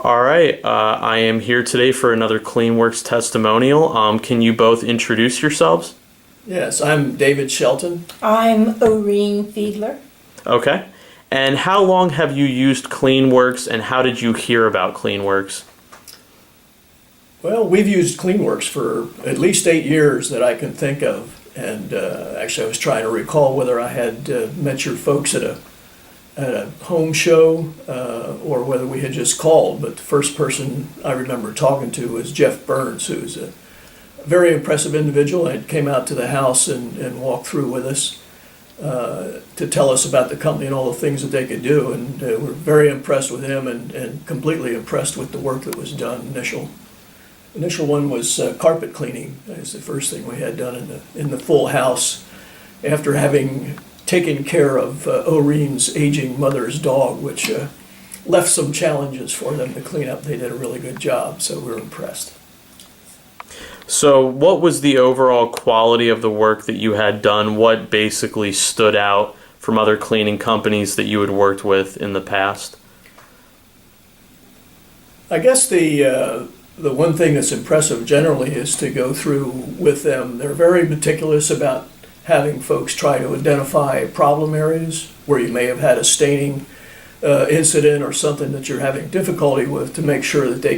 All right, I am here today for another CleanWorks testimonial. Can you both introduce yourselves? Yes, I'm David Shelton. I'm Orene Fiedler. Okay. And how long have you used CleanWorks, and how did you hear about CleanWorks? Well, we've used CleanWorks for at least 8 years that I can think of. And actually, I was trying to recall whether I had met your folks at a home show or whether we had just called. But the first person I remember talking to was Jeff Burns, who's a very impressive individual, and came out to the house and walked through with us to tell us about the company and all the things that they could do. And we're very impressed with him and completely impressed with the work that was done. Initial one was carpet cleaning. That was the first thing we had done in the full house after having taken care of Orene's aging mother's dog, which left some challenges for them to clean up. They did a really good job, so we were impressed. So what was the overall quality of the work that you had done? What basically stood out from other cleaning companies that you had worked with in the past? I guess the one thing that's impressive generally is to go through with them. They're very meticulous about having folks try to identify problem areas where you may have had a staining incident or something that you're having difficulty with, to make sure that they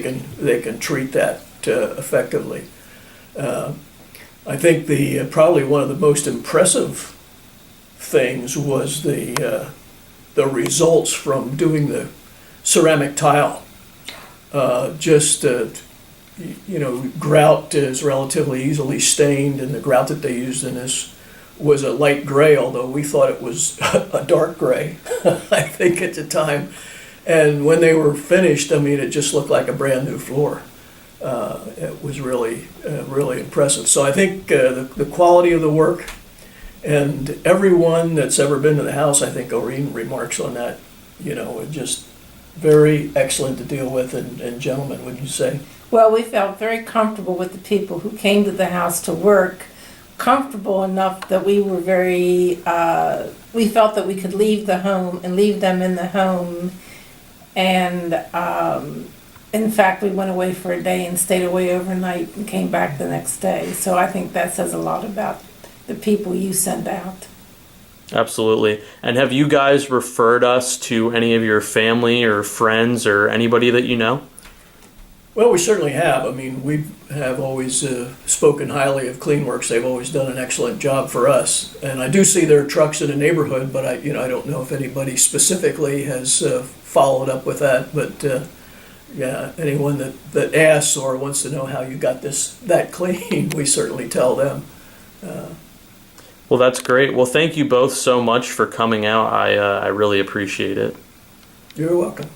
can treat that effectively. I think probably one of the most impressive things was the results from doing the ceramic tile. Grout is relatively easily stained, and the grout that they used in this was a light gray, although we thought it was a dark gray, I think, at the time. And when they were finished, I mean, it just looked like a brand new floor. It was really impressive. So I think the quality of the work, and everyone that's ever been to the house, I think Orene remarks on that, just very excellent to deal with, and gentlemen, would you say? Well, we felt very comfortable with the people who came to the house to work, comfortable enough that we were we felt that we could leave the home and leave them in the home. And in fact, we went away for a day and stayed away overnight and came back the next day. So I think that says a lot about the people you send out. Absolutely. And have you guys referred us to any of your family or friends or anybody that you know? Well, we certainly have. I mean, we have always spoken highly of CleanWorks. They've always done an excellent job for us. And I do see their trucks in the neighborhood, but I don't know if anybody specifically has followed up with that. But yeah, anyone that asks or wants to know how you got that clean, we certainly tell them. Well, that's great. Well, thank you both so much for coming out. I really appreciate it. You're welcome.